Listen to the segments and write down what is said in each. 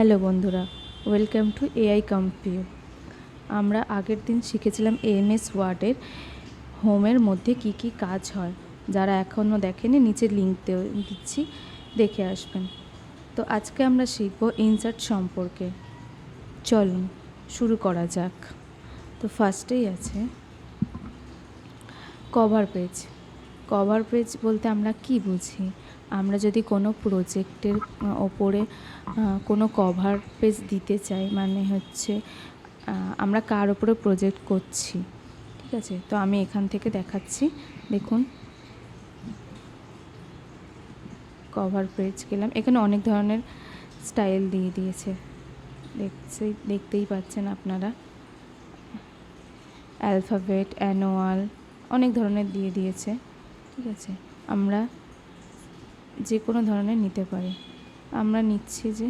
Hello বন্ধুরা, welcome to AI কম্পিউ। আমরা আগের দিন শিখেছিলাম এমএস ওয়ার্ডের হোমের মধ্যে কি কি কাজ হয়। যারা এখনও দেখেনি নিচে লিঙ্ক দিচ্ছি, দেখে আসবেন। তো আজকে আমরা শিখব ইনসার্ট সম্পর্কে। চলুন শুরু করা যাক। তো ফার্স্টেই আছে কভার পেজ। কভার পেজ বলতে আমরা কি বুঝি? আমরা যদি কোনো প্রজেক্টের ওপরে কোনো কভার পেজ দিতে চাই, মানে হচ্ছে আমরা কার ওপরে প্রজেক্ট করছি, ঠিক আছে? তো আমি এখান থেকে দেখাচ্ছি, দেখুন কভার পেজ গেলাম। এখানে অনেক ধরনের স্টাইল দিয়ে দিয়েছে, দেখতেই পাচ্ছেন আপনারা। অ্যালফাবেট, অ্যানুয়াল, অনেক ধরনের দিয়ে দিয়েছে, ঠিক আছে? আমরা যে কোনো ধরনের নিতে পারি। আমরা নিচ্ছি যে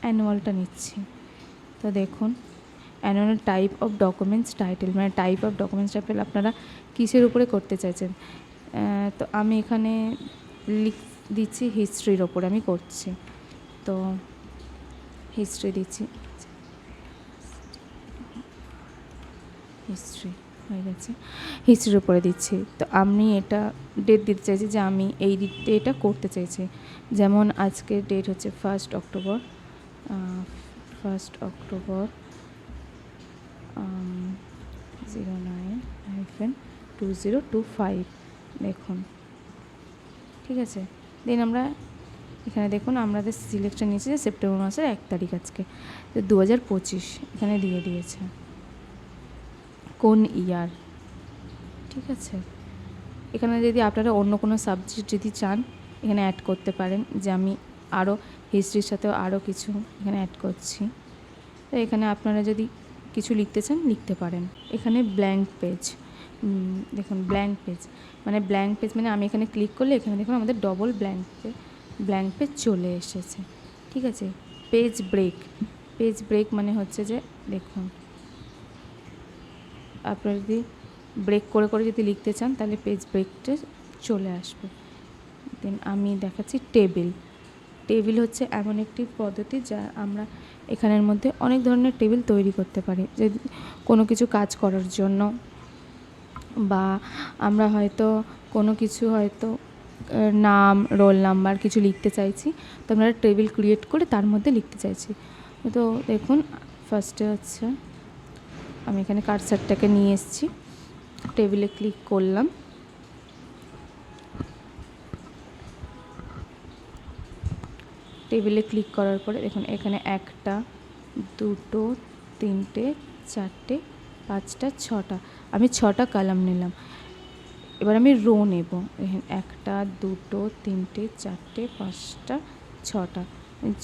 অ্যানুয়ালটা নিচ্ছি। তো দেখুন annual type of documents title, মানে টাইপ অফ ডকুমেন্টস টাইটেল আপনারা কিসের উপরে করতে চাইছেন। তো আমি এখানে দিচ্ছি হিস্ট্রির ওপরে আমি করছি, তো হিস্ট্রি দিচ্ছি। হিস্ট্রি হয়ে গেছে, হিস্ট্রির উপরে দিচ্ছি। তো আমি এটা ডেট দিতে চাইছি যে আমি এই ডেটটা করতে চাইছি। যেমন আজকের ডেট হচ্ছে 1 অক্টোবর 09-2025, দেখুন, ঠিক আছে? দেন আমরা এখানে দেখুন আমাদের সিলেকশন নিয়েছে যে সেপ্টেম্বর মাসের 1 তারিখ, আজকে 2025 এখানে দিয়ে দিয়েছে কোন ইয়ার, ঠিক আছে? এখানে যদি আপনারা অন্য কোনো সাবজেক্ট যদি চান এখানে অ্যাড করতে পারেন, যে আমি আরও হিস্ট্রির সাথেও আরও কিছু এখানে অ্যাড করছি। তো এখানে আপনারা যদি কিছু লিখতে চান লিখতে পারেন। এখানে ব্ল্যাঙ্ক পেজ, দেখুন ব্ল্যাঙ্ক পেজ মানে আমি এখানে ক্লিক করলে এখানে দেখুন আমাদের ডবল ব্ল্যাঙ্ক পেজ চলে এসেছে, ঠিক আছে? পেজ ব্রেক মানে হচ্ছে যে দেখুন আপনারা যদি ব্রেক করে করে যদি লিখতে চান তাহলে পেজ ব্রেকটা চলে আসবে। দেন আমি দেখাচ্ছি টেবিল হচ্ছে এমন একটি পদ্ধতি যা আমরা এখানের মধ্যে অনেক ধরনের টেবিল তৈরি করতে পারি, যে কোনো কিছু কাজ করার জন্য, বা আমরা হয়তো কোনো কিছু হয়তো নাম, রোল নাম্বার কিছু লিখতে চাইছি, তো আমরা টেবিল ক্রিয়েট করে তার মধ্যে লিখতে চাইছি। তো দেখুন ফার্স্টে হচ্ছে আমি এখানে কার্সারটাকে নিয়ে এসেছি, টেবিলে ক্লিক করলাম, টেবিলে ক্লিক করার পরে দেখুন এখানে 1, 2, 3, 4, 5, 6টা, আমি 6টা কলাম নিলাম। এবার আমি রো নেব, দেখুন 1, 2, 3, 4, 5,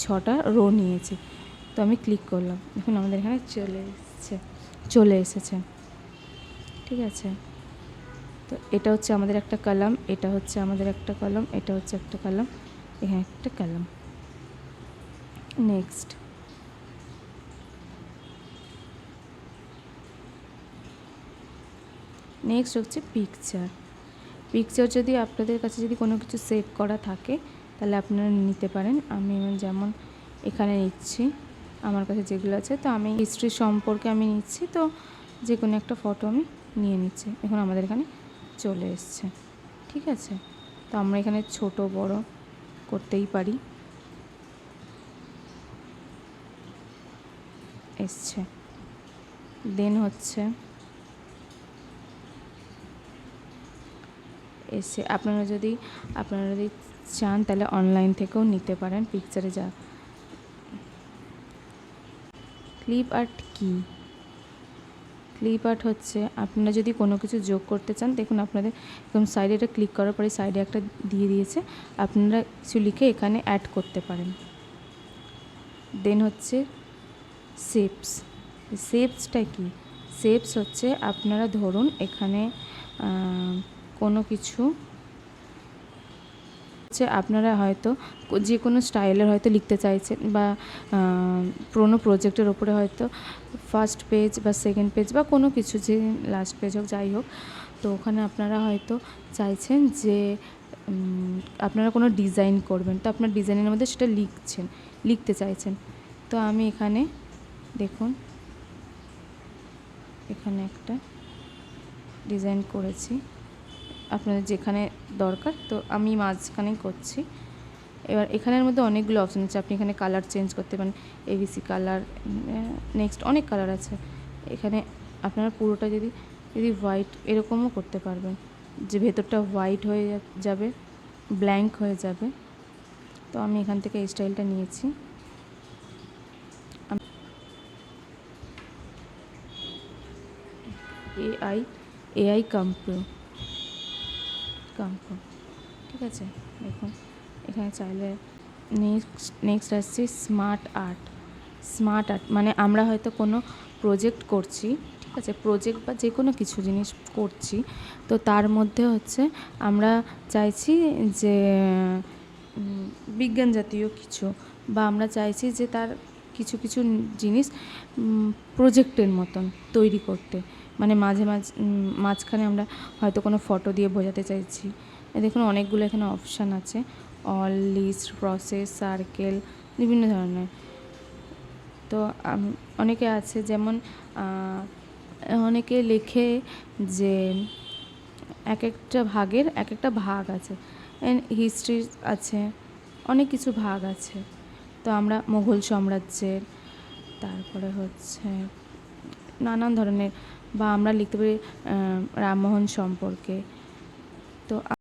6টা রো নিয়েছি। তো আমি ক্লিক করলাম, দেখুন আমাদের এখানে চলে এসেছে, ঠিক আছে? তো এটা হচ্ছে আমাদের একটা কলাম, এটা হচ্ছে আমাদের একটা কলাম, এটা হচ্ছে একটা কলাম, এখানে একটা কলাম। নেক্সট হচ্ছে পিকচার যদি আপনাদের কাছে যদি কোনো কিছু সেভ করা থাকে তাহলে আপনারা নিতে পারেন। আমি যেমন এখানে নিচ্ছি, আমার কাছে যেগুলো আছে, তো আমি হিস্ট্রি সম্পর্কে আমি নিচ্ছি, তো যে কোনো একটা ফটো আমি নিয়ে নিচ্ছি। এখন আমাদের এখানে চলে এসছে, ঠিক আছে? তো আমরা এখানে ছোট বড় করতেই পারি, এসছে। দেন হচ্ছে আপনারা যদি চান তাহলে অনলাইন থেকেও নিতে পারেন। পিকচারে যা ক্লিপ আর্ট হচ্ছে আপনারা যদি কোনো কিছু যোগ করতে চান, দেখুন আপনাদের একদম সাইডে এটা ক্লিক করার পরে সাইডে একটা দিয়ে দিয়েছে, আপনারা কিছু লিখে এখানে অ্যাড করতে পারেন। দেন হচ্ছে শেপসটা কি? শেপস হচ্ছে আপনারা ধরুন এখানে কোনো কিছু হচ্ছে আপনারা হয়তো যে কোনো স্টাইলের হয়তো লিখতে চাইছেন, বা পুরোনো প্রজেক্টের ওপরে হয়তো ফার্স্ট পেজ বা সেকেন্ড পেজ বা কোনো কিছু, যে লাস্ট পেজ হোক যাই হোক, তো ওখানে আপনারা হয়তো চাইছেন যে আপনারা কোনো ডিজাইন করবেন, তো আপনার ডিজাইনের মধ্যে সেটা লিখতে চাইছেন। তো আমি এখানে দেখুন, এখানে একটা ডিজাইন করেছি, আপনাদের যেখানে দরকার, তো আমি মাঝখানেই করছি। এবার এখানের মধ্যে অনেকগুলো অপশান আছে, আপনি এখানে কালার চেঞ্জ করতে পারেন, এবিসি কালার, নেক্সট অনেক কালার আছে এখানে। আপনারা পুরোটা যদি হোয়াইট এরকমও করতে পারবেন, যে ভেতরটা হোয়াইট হয়ে যাবে, ব্ল্যাঙ্ক হয়ে যাবে। তো আমি এখান থেকে এই স্টাইলটা নিয়েছি। এআই কাম্পো, ঠিক আছে। দেখুন এখানে চাইলে নেক্সট আসছে স্মার্ট আর্ট। মানে আমরা হয়তো কোনো প্রজেক্ট করছি, ঠিক আছে, প্রজেক্ট বা যে কোনো কিছু জিনিস করছি, তো তার মধ্যে হচ্ছে আমরা চাইছি যে বিজ্ঞান জাতীয় কিছু, বা আমরা চাইছি যে তার কিছু জিনিস প্রজেক্টের মতন তৈরি করতে, মানে মাঝখানে আমরা হয়তো কোনো ফটো দিয়ে বোঝাতে চাইছি। দেখুন অনেকগুলো এখানে অপশান আছে, অল, লিস্ট, প্রসেস, সার্কেল, বিভিন্ন ধরনের। তো অনেকে আছে, যেমন অনেকে লেখে যে এক একটা ভাগের এক একটা ভাগ আছে, হিস্ট্রি আছে, অনেক কিছু ভাগ আছে। তো আমরা মুঘল সাম্রাজ্যের, তারপরে হচ্ছে নানান ধরনের, বা আমরা লিখতে পারি রামমোহন সম্পর্কে। তো